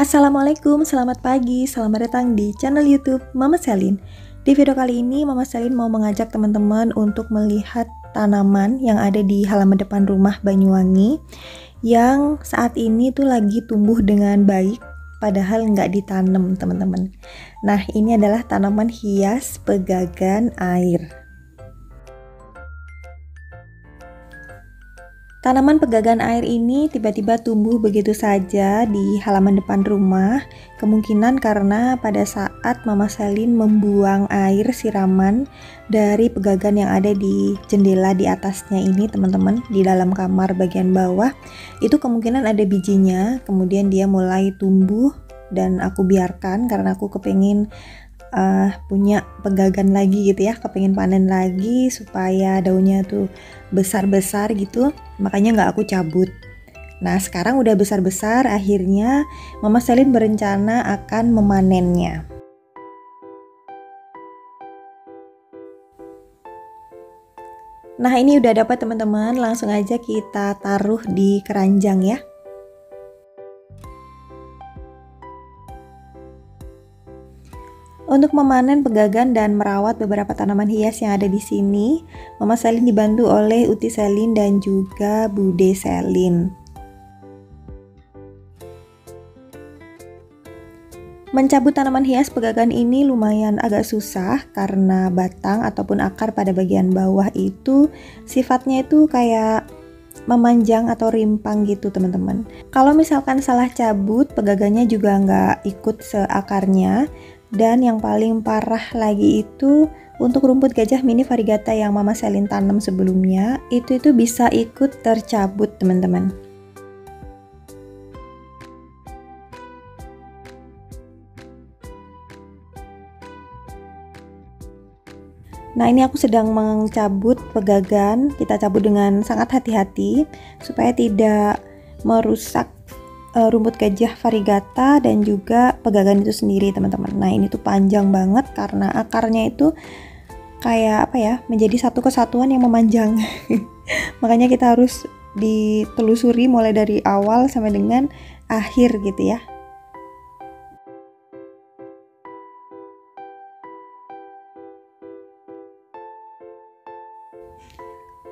Assalamualaikum, selamat pagi, selamat datang di channel YouTube Mama Selin. Di video kali ini Mama Selin mau mengajak teman-teman untuk melihat tanaman yang ada di halaman depan rumah Banyuwangi yang saat ini tuh lagi tumbuh dengan baik padahal nggak ditanam teman-teman. Nah, ini adalah tanaman hias pegagan air. Tanaman pegagan air ini tiba-tiba tumbuh begitu saja di halaman depan rumah, kemungkinan karena pada saat Mama Selin membuang air siraman dari pegagan yang ada di jendela di atasnya ini teman-teman, di dalam kamar bagian bawah, itu kemungkinan ada bijinya, kemudian dia mulai tumbuh dan aku biarkan karena aku kepingin punya pegagan lagi gitu ya, kepingin panen lagi supaya daunnya tuh besar-besar gitu, makanya nggak aku cabut. Nah sekarang udah besar-besar, akhirnya Mama Selin berencana akan memanennya. Nah ini udah dapat teman-teman, langsung aja kita taruh di keranjang ya. Untuk memanen pegagan dan merawat beberapa tanaman hias yang ada di sini, Mama Selin dibantu oleh Uti Selin dan juga Bude Selin. Mencabut tanaman hias pegagan ini lumayan agak susah karena batang ataupun akar pada bagian bawah itu sifatnya itu kayak memanjang atau rimpang gitu teman-teman. Kalau misalkan salah cabut, pegagannya juga nggak ikut seakarnya. Dan yang paling parah lagi itu untuk rumput gajah mini variegata yang Mama Selin tanam sebelumnya, itu bisa ikut tercabut teman-teman. Nah ini aku sedang mencabut pegagan, kita cabut dengan sangat hati-hati supaya tidak merusak rumput gajah variegata dan juga pegagan itu sendiri teman-teman. Nah ini tuh panjang banget karena akarnya itu kayak apa ya, menjadi satu kesatuan yang memanjang. Makanya kita harus ditelusuri mulai dari awal sampai dengan akhir gitu ya.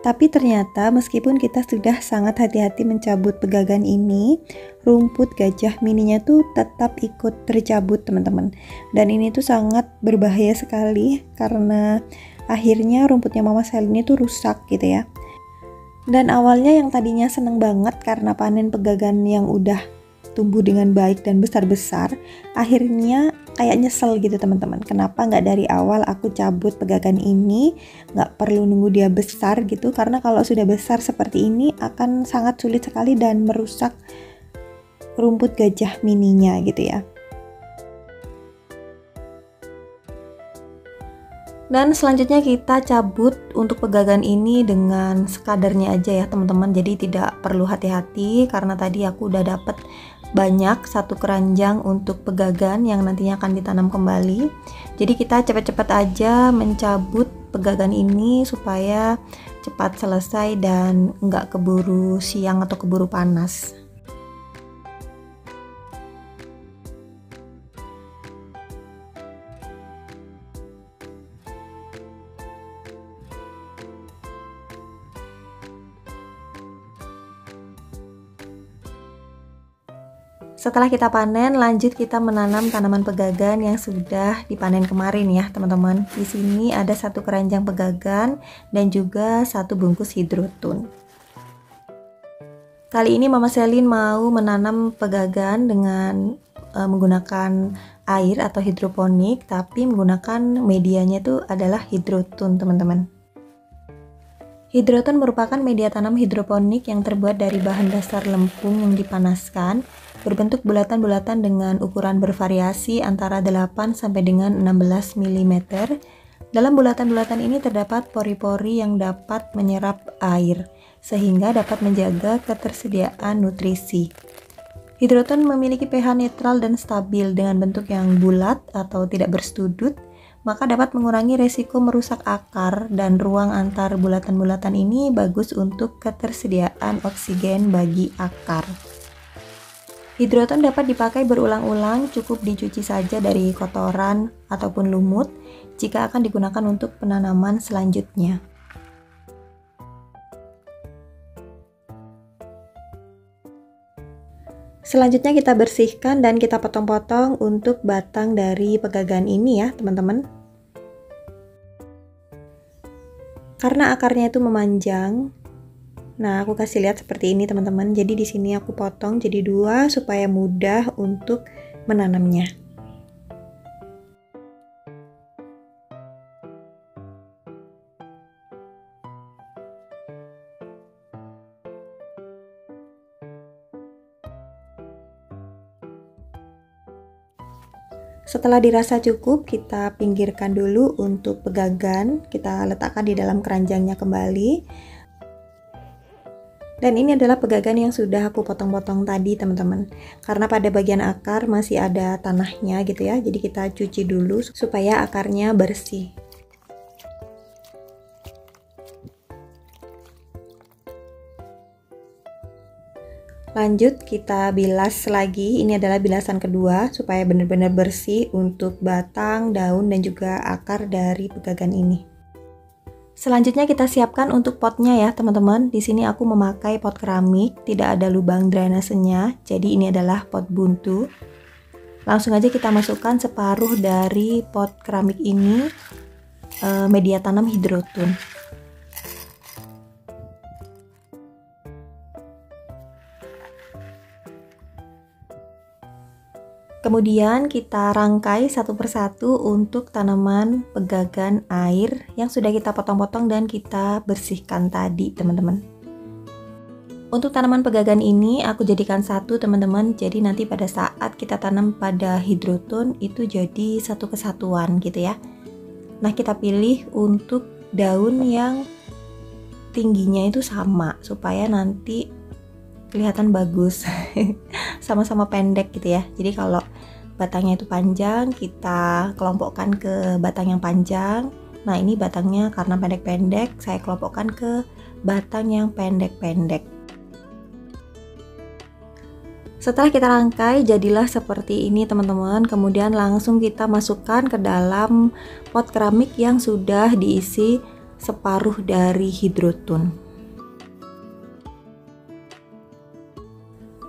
Tapi ternyata meskipun kita sudah sangat hati-hati mencabut pegagan ini, rumput gajah mininya tuh tetap ikut tercabut teman-teman. Dan ini tuh sangat berbahaya sekali karena akhirnya rumputnya Mama Selin itu rusak gitu ya. Dan awalnya yang tadinya seneng banget karena panen pegagan yang udah tumbuh dengan baik dan besar-besar, akhirnya kayak nyesel gitu teman-teman, kenapa nggak dari awal aku cabut pegagan ini, nggak perlu nunggu dia besar gitu, karena kalau sudah besar seperti ini akan sangat sulit sekali dan merusak rumput gajah mininya gitu ya. Dan selanjutnya kita cabut untuk pegagan ini dengan sekadarnya aja ya teman-teman, jadi tidak perlu hati-hati karena tadi aku udah dapet banyak satu keranjang untuk pegagan yang nantinya akan ditanam kembali. Jadi kita cepat-cepat aja mencabut pegagan ini supaya cepat selesai dan nggak keburu siang atau keburu panas. Setelah kita panen, lanjut kita menanam tanaman pegagan yang sudah dipanen kemarin ya teman-teman. Di sini ada satu keranjang pegagan dan juga satu bungkus hidrotun. Kali ini Mama Selin mau menanam pegagan dengan menggunakan air atau hidroponik, tapi menggunakan medianya itu adalah hidrotun teman-teman. Hidrotun merupakan media tanam hidroponik yang terbuat dari bahan dasar lempung yang dipanaskan, berbentuk bulatan-bulatan dengan ukuran bervariasi antara 8 sampai dengan 16 mm. Dalam bulatan-bulatan ini terdapat pori-pori yang dapat menyerap air, sehingga dapat menjaga ketersediaan nutrisi. Hidrotun memiliki pH netral dan stabil dengan bentuk yang bulat atau tidak bersudut, maka dapat mengurangi resiko merusak akar dan ruang antar bulatan-bulatan ini bagus untuk ketersediaan oksigen bagi akar. Hidroton dapat dipakai berulang-ulang, cukup dicuci saja dari kotoran ataupun lumut jika akan digunakan untuk penanaman selanjutnya. Selanjutnya kita bersihkan dan kita potong-potong untuk batang dari pegagan ini ya teman-teman. Karena akarnya itu memanjang, nah aku kasih lihat seperti ini teman-teman. Jadi di sini aku potong jadi 2 supaya mudah untuk menanamnya. Setelah dirasa cukup, kita pinggirkan dulu untuk pegagan, kita letakkan di dalam keranjangnya kembali. Dan ini adalah pegagan yang sudah aku potong-potong tadi teman-teman. Karena pada bagian akar masih ada tanahnya gitu ya, jadi kita cuci dulu supaya akarnya bersih. Lanjut kita bilas lagi, ini adalah bilasan kedua supaya benar-benar bersih untuk batang, daun, dan juga akar dari pegagan ini. Selanjutnya kita siapkan untuk potnya ya teman-teman. Di sini aku memakai pot keramik, tidak ada lubang drainasenya, jadi ini adalah pot buntu. Langsung aja kita masukkan separuh dari pot keramik ini media tanam hidrotun. Kemudian kita rangkai satu persatu untuk tanaman pegagan air yang sudah kita potong-potong dan kita bersihkan tadi teman-teman. Untuk tanaman pegagan ini aku jadikan satu teman-teman, jadi nanti pada saat kita tanam pada hidrotun itu jadi satu kesatuan gitu ya. Nah kita pilih untuk daun yang tingginya itu sama supaya nanti kelihatan bagus. Sama-sama pendek gitu ya. Jadi kalau batangnya itu panjang, kita kelompokkan ke batang yang panjang. Nah ini batangnya karena pendek-pendek, saya kelompokkan ke batang yang pendek-pendek. Setelah kita rangkai jadilah seperti ini teman-teman. Kemudian langsung kita masukkan ke dalam pot keramik yang sudah diisi separuh dari hidrotun.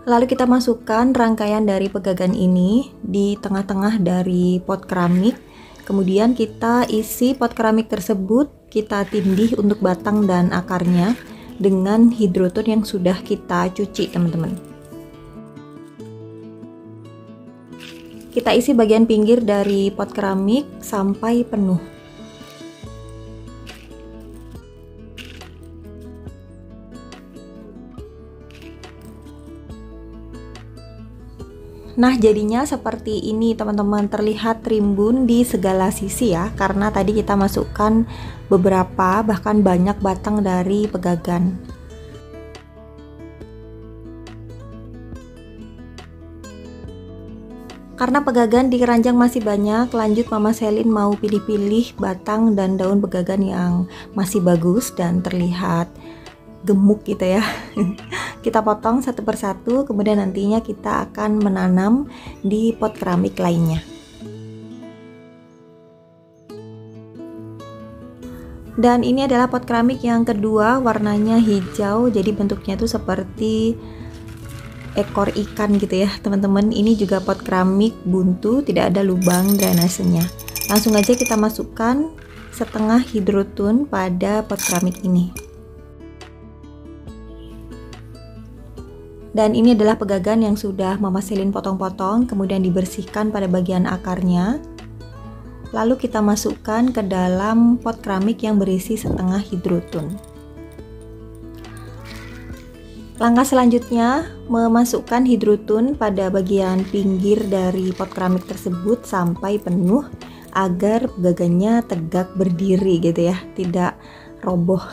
Lalu kita masukkan rangkaian dari pegagan ini di tengah-tengah dari pot keramik. Kemudian kita isi pot keramik tersebut, kita tindih untuk batang dan akarnya dengan hidrotun yang sudah kita cuci teman-teman. Kita isi bagian pinggir dari pot keramik sampai penuh. Nah jadinya seperti ini teman-teman, terlihat rimbun di segala sisi ya, karena tadi kita masukkan beberapa bahkan banyak batang dari pegagan. Karena pegagan di keranjang masih banyak, lanjut Mama Selin mau pilih-pilih batang dan daun pegagan yang masih bagus dan terlihat gemuk gitu ya. Kita potong satu persatu, kemudian nantinya kita akan menanam di pot keramik lainnya. Dan ini adalah pot keramik yang kedua, warnanya hijau, jadi bentuknya tuh seperti ekor ikan gitu ya teman-teman. Ini juga pot keramik buntu, tidak ada lubang drainasenya. Langsung aja kita masukkan setengah hidrotun pada pot keramik ini. Dan ini adalah pegagan yang sudah Mama Selin potong-potong, kemudian dibersihkan pada bagian akarnya. Lalu kita masukkan ke dalam pot keramik yang berisi setengah hidrotun. Langkah selanjutnya, memasukkan hidrotun pada bagian pinggir dari pot keramik tersebut sampai penuh agar pegagannya tegak berdiri gitu ya, tidak roboh.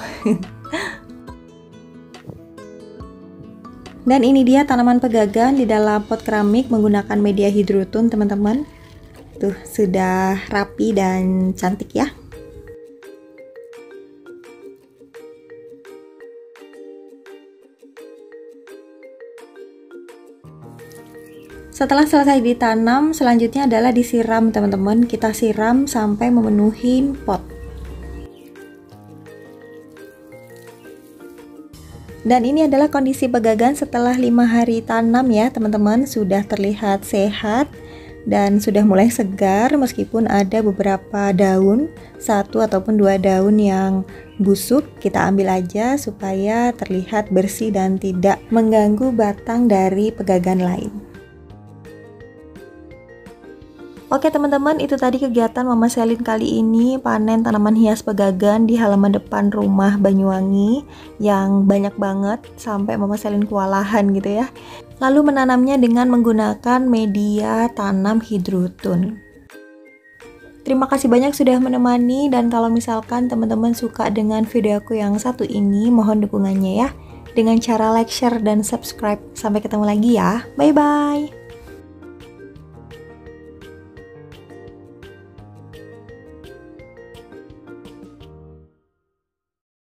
Dan ini dia tanaman pegagan di dalam pot keramik menggunakan media hidrotun teman-teman. Tuh sudah rapi dan cantik ya. Setelah selesai ditanam, selanjutnya adalah disiram teman-teman. Kita siram sampai memenuhi pot. Dan ini adalah kondisi pegagan setelah 5 hari tanam ya teman-teman. Sudah terlihat sehat dan sudah mulai segar, meskipun ada beberapa daun, 1 ataupun 2 daun yang busuk. Kita ambil aja supaya terlihat bersih dan tidak mengganggu batang dari pegagan lain. Oke teman-teman, itu tadi kegiatan Mama Selin kali ini, panen tanaman hias pegagan di halaman depan rumah Banyuwangi yang banyak banget sampai Mama Selin kewalahan gitu ya. Lalu menanamnya dengan menggunakan media tanam hidrotun. Terima kasih banyak sudah menemani, dan kalau misalkan teman-teman suka dengan video aku yang satu ini, mohon dukungannya ya dengan cara like, share, dan subscribe. Sampai ketemu lagi ya, bye bye.